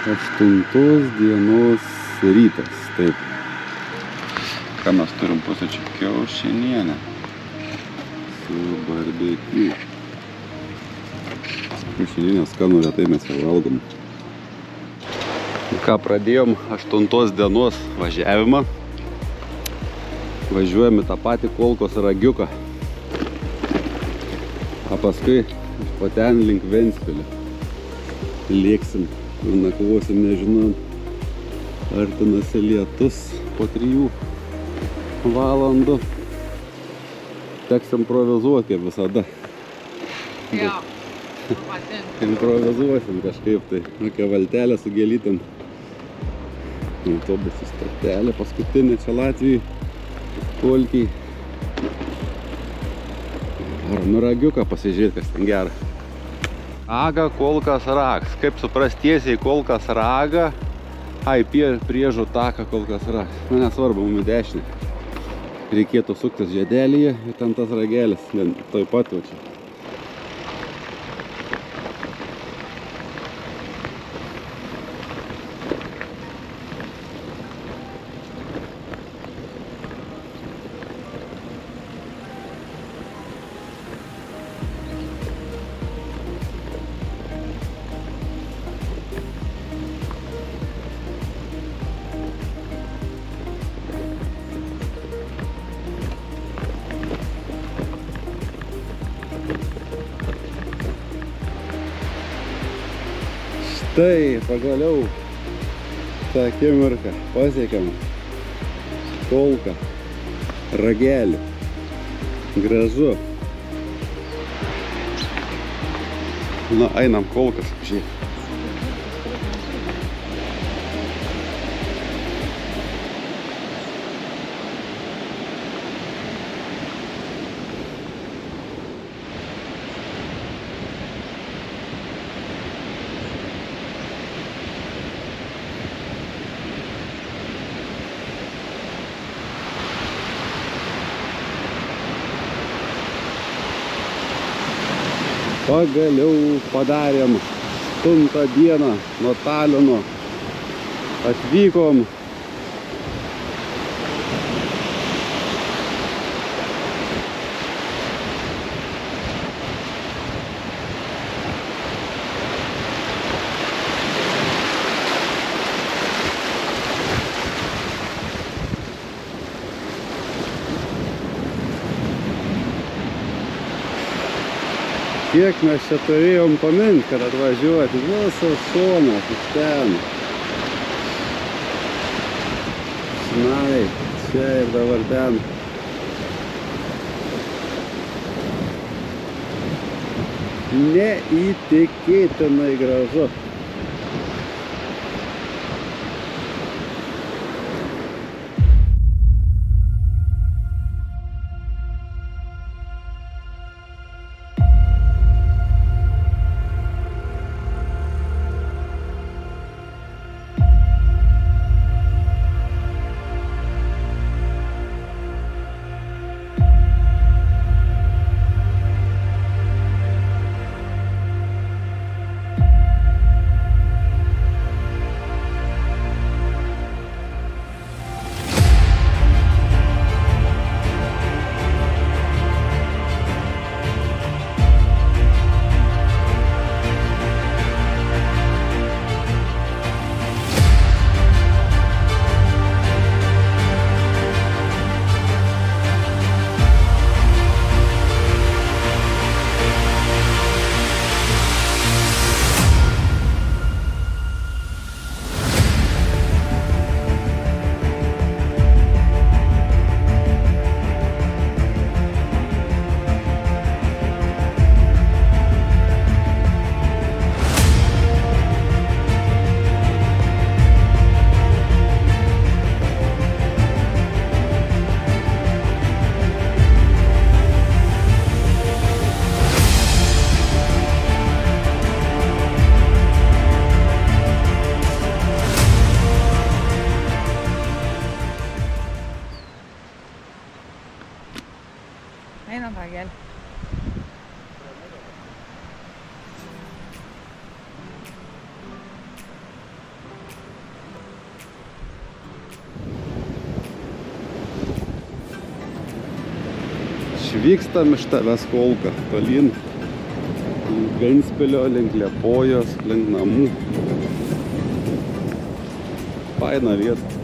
8 dienos rytas, taip. Ką mes turim pusryčių? Kiaušinienę su barbekiu. Kiaušinienę skanu, retai mes jau valgom. Ką pradėjom 8 dienos važiavimą. Važiuojam į tą patį Kolkos ragiuką. O paskui po ten link Ventspilio. Lėksim, nakvosim, nežinant. Artinasi lietus po 3 valandų. Teks improvizuoti kaip visada. Jo. Improvizuosim kažkaip tai. Tokia valtelė su gėlytėm. Autobusų startelė paskutinė čia Latvijai. Kolkiai. Ar nuragiuką pasižiūrėti, kas ten gera. Raga, Kolkas, Rags. Kaip suprast tiesiai Kolkas, Raga. Ai, priežų taką Kolkas, Rags. Nesvarbu, mum į dešinę. Reikėtų suktis žiedelyje ir ten tas ragelis. Toj pat jau čia. Štai, pagaliau tą akimirką pasiekėm Kolką, ragelį. Gražu. Na, einam Kolkas, žiūrėk. Pagaliau padarėm 8 dieną nuo Talino. Atvykom. Kiek mes čia turėjom pamint, kad atvažiuoti visas šonas iš ten. Šnai, čia ir dabar ten. Neįtikėtinai gražu. Vykstam iš tavęs Kolką, tolyn, link Ventspilio, link Liepojos, link namų. Faina vieta.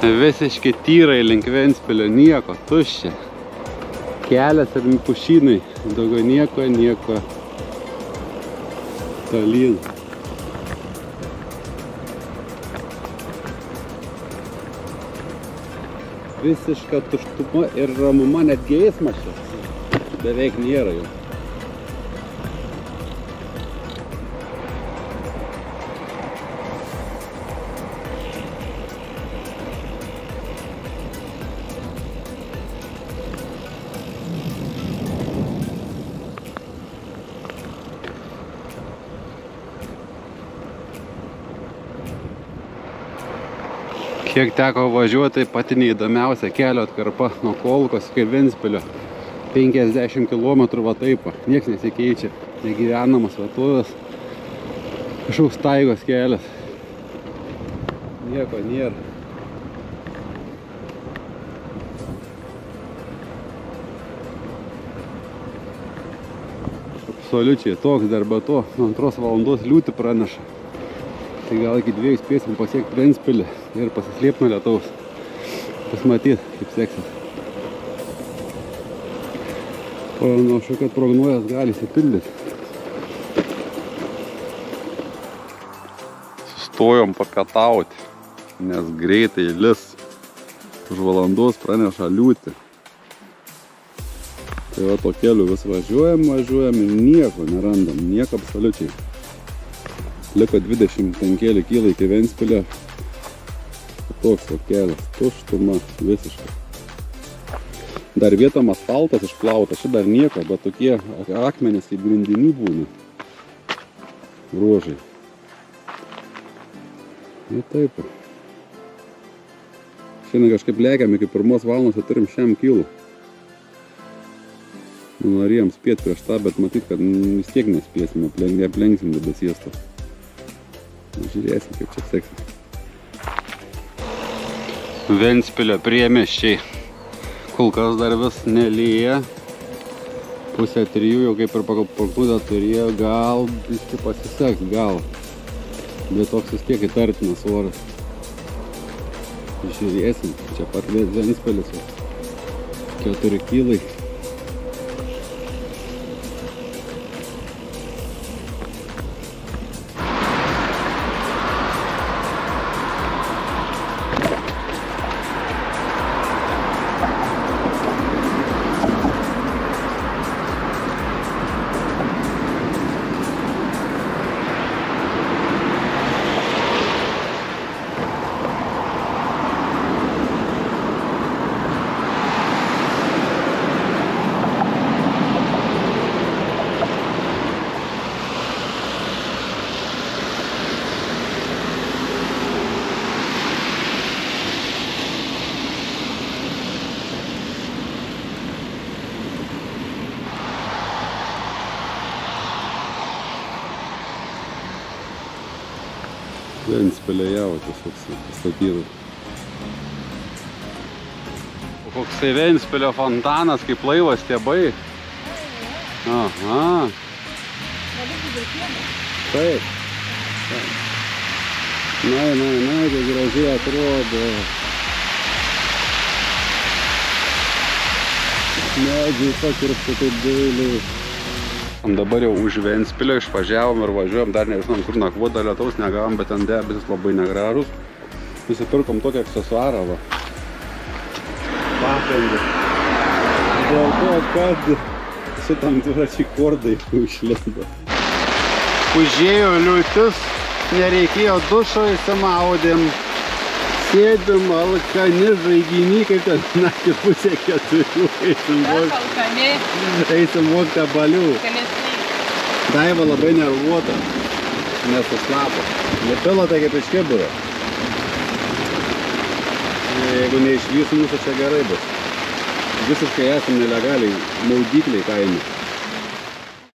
Visiškai tyrai link Ventspilio, nieko, tuščia. Kelias ir pušynai, daugiau nieko tolyn. Visiška tuštuma ir ramuma, net geismas čia beveik nėra jau. Kiek teko važiuoti, pati neįdomiausia kelio atkarpa nuo Kolkos iki Ventspilio. 50 km va taip, nieks nesikeičia, negyvenamas vietovės, kažkoks taigos kelias. Nieko nėra. Absoliučiai toks dar be to, nuo 2 valandos liūtį praneša. Tai gal iki 2 spėsim pasiekti Ventspilį ir pasislėpti nuo lietaus. Pasimatyt, kaip seksis. Panašu, kad prognozės gali įsipildyti. Sustojom papietauti, nes greitai lis. Už valandos praneša liūtį. Tai va to keliu vis važiuojam ir nieko nerandam, nieko absoliučiai. Liko 25 kyla iki Ventspilio. Toks va kelias, tuštuma visiškai. Dar vietom asfaltas išplautas, čia dar nieko, bet tokie akmenys kaip grindinių būna. Ruožai. Ir taip. Šiandien kažkaip lekiam iki 1 valandos ir turim 100 kilų. Norėjom spėti prieš tą, bet matyt, kad vis tiek nespėsime, aplenksim debesies to. Žiūrėsim, kaip čia seksis. Ventspilio priemiesčiai. Kol kas dar vis nelyja. 2:30 jau kaip ir pagal prognozę turėjo, gal viskai pasiseks, gal. Bet toks vis tiek įtartinas oras. Žiūrėsim, čia pat Ventspilis. 4 kilai. Ventspilio jau tiesiog pastatytas. Koksai Ventspilio fontanas, kaip laivas stiebai. Aha. Taip. Na, tai gražiai atrodo. Medžiai pakirpti taip dailiai. Dabar jau už Ventspilio išvažiavom ir važiuojam, dar nežinom kur nakvoti, dar lietaus negavom, bet ten debesis labai negražus. Nusipirkom tokį aksesuarą, va. Papendį. Dėl to, kad šitam dviračiui kordai išlindo. Užėjo liūtis, nereikėjo dušo, įsimaudėm. Sėdim alkani žaiginy, kaip ten naktį pusė 4. Eisim vokti abalių. Daiva labai nervuota, nesuslapo. Nepila tai kaip iš kiburo. Jeigu neišvys mūsų, čia gerai bus. Visiškai esam nelegaliai, maudykliai kaime.